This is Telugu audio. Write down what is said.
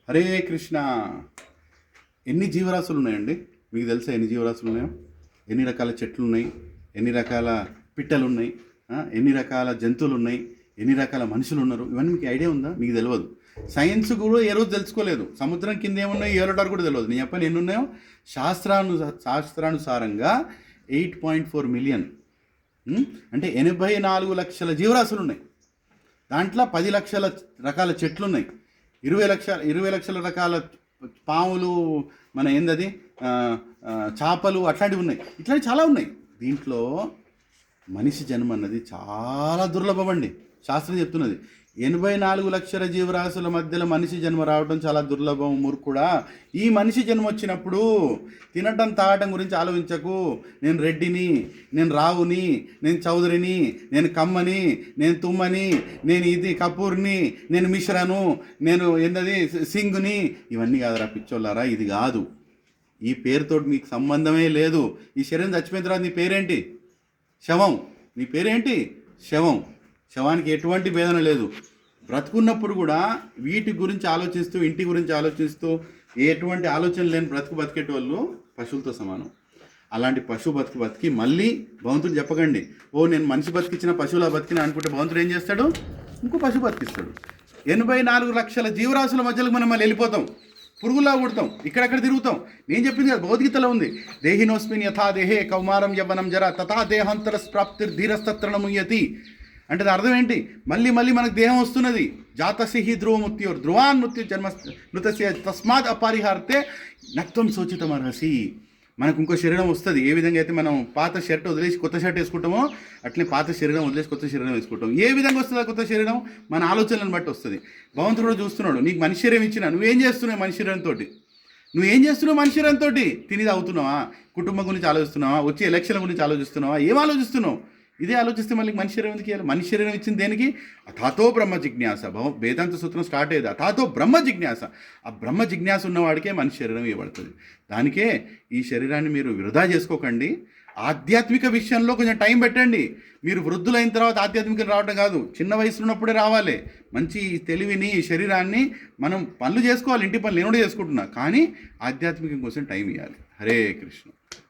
హరే కృష్ణ. ఎన్ని జీవరాశులు ఉన్నాయండి మీకు తెలుసా? ఎన్ని జీవరాశులు ఉన్నాయో? ఎన్ని రకాల చెట్లు ఉన్నాయి, ఎన్ని రకాల పిట్టలు ఉన్నాయి, ఎన్ని రకాల జంతువులు ఉన్నాయి, ఎన్ని రకాల మనుషులు ఉన్నారు, ఇవన్నీ మీకు ఐడియా ఉందా? మీకు తెలియదు. సైన్స్ కూడా ఏ రోజు తెలుసుకోలేదు. సముద్రం కింద ఏమున్నాయి ఏలోటారు కూడా తెలియదు. నేను చెప్పాను ఎన్ని ఉన్నాయో. శాస్త్రానుసారంగా 8.4 మిలియన్, అంటే 84 లక్షల జీవరాశులు ఉన్నాయి. దాంట్లో 10 లక్షల రకాల చెట్లు ఉన్నాయి, 20 లక్షల రకాల పాములు, మన ఏందది చేపలు అట్లాంటివి ఉన్నాయి. ఇట్లాంటివి చాలా ఉన్నాయి. దీంట్లో మనిషి జన్మ అన్నది చాలా దుర్లభం అండి. శాస్త్రం చెప్తున్నది 84 లక్షల జీవరాశుల మధ్యలో మనిషి జన్మ రావడం చాలా దుర్లభం. మూర్ఖుడా, ఈ మనిషి జన్మ వచ్చినప్పుడు తినటం తాగటం గురించి ఆలోచించకు. నేను రెడ్డిని, నేను రావుని, నేను చౌదరిని, నేను కమ్మని, నేను తుమ్మని, నేను ఇది కపూర్ని, నేను మిశ్రను, నేను ఏందది సింగుని, ఇవన్నీ కాదురా పిచ్చోళ్ళారా. ఇది కాదు. ఈ పేరుతో మీకు సంబంధమే లేదు. ఈ శరీరం చచ్చిపోయిన తర్వాత నీ పేరేంటి? శవం. నీ పేరేంటి? శవం. శవానికి ఎటువంటి వేదన లేదు. బ్రతుకున్నప్పుడు కూడా వీటి గురించి ఆలోచిస్తూ, ఇంటి గురించి ఆలోచిస్తూ, ఎటువంటి ఆలోచన లేని బతికేటోళ్ళు పశువులతో సమానం. అలాంటి పశువు బతికి మళ్ళీ భగవంతుడు చెప్పకండి, ఓ నేను మనిషి బతికిచ్చిన పశువులా బతికిన అనుకుంటే భగవంతుడు ఏం చేస్తాడు? ఇంకో పశువు బతికిస్తాడు. 84 లక్షల జీవరాశుల మధ్యలోకి మనం మళ్ళీ వెళ్ళిపోతాం. పురుగులా పుడతాం, ఇక్కడెక్కడ తిరుగుతాం. నేను చెప్పింది కదా, భగవద్గీతలో ఉంది. దేహినోస్మిన్ యథా దేహే కౌమారం యవ్వనం జర తథా దేహాంతరస్ప్రాప్తిర్ ధీరస్తత్రణముయతి. అంటే అర్థం ఏంటి? మళ్ళీ మనకు దేహం వస్తున్నది. జాతసిహి ధ్రువమృత్యోర్ ధ్రువాన్ మృత్యు జన్మ నృతస్య తస్మాత్ అపారిహార్తే నత్వం శోచితమర్హసి. మనకు ఇంకో శరీరం వస్తుంది. ఏ విధంగా అయితే మనం పాత షర్ట్ వదిలేసి కొత్త షర్ట్ వేసుకుంటామో, అట్లే పాత శరీరం వదిలేసి కొత్త శరీరం వేసుకుంటాం. ఏ విధంగా వస్తుంది కొత్త శరీరం? మన ఆలోచనలను బట్టి వస్తుంది. భగవంతుడు కూడా చూస్తున్నాడు. నీకు మనిషి శరీరం ఇచ్చినా నువ్వేం చేస్తున్నావు? మనిషి శరీరంతో నువ్వేం చేస్తున్నావు? మనిషి శరీరంతో తినేది అవుతున్నావా? కుటుంబం గురించి ఆలోచిస్తున్నావా? వచ్చే ఎలక్షన్ల గురించి ఆలోచిస్తున్నావా? ఏం ఆలోచిస్తున్నావు? ఇదే ఆలోచిస్తే మళ్ళీ మనిషి శరీరం ఎందుకు ఇవ్వాలి? మనిషి శరీరం ఇచ్చింది దేనికి? అథాతో బ్రహ్మ జిజ్ఞాస. వేదాంత సూత్రం స్టార్ట్ అయ్యేది అథాతో బ్రహ్మ జిజ్ఞాస. ఆ బ్రహ్మ జిజ్ఞాస ఉన్నవాడికే మనిషి శరీరం ఇవ్వబడుతుంది. దానికే ఈ శరీరాన్ని మీరు వృధా చేసుకోకండి. ఆధ్యాత్మిక విషయంలో కొంచెం టైం పెట్టండి. మీరు వృద్ధులైన తర్వాత ఆధ్యాత్మికలు రావడం కాదు, చిన్న వయసులో ఉన్నప్పుడే రావాలి. మంచి తెలివిని, శరీరాన్ని మనం పనులు చేసుకోవాలి. ఇంటి పనులు నేను కూడా చేసుకుంటున్నా, కానీ ఆధ్యాత్మికం కోసం టైం ఇవ్వాలి. హరే కృష్ణ.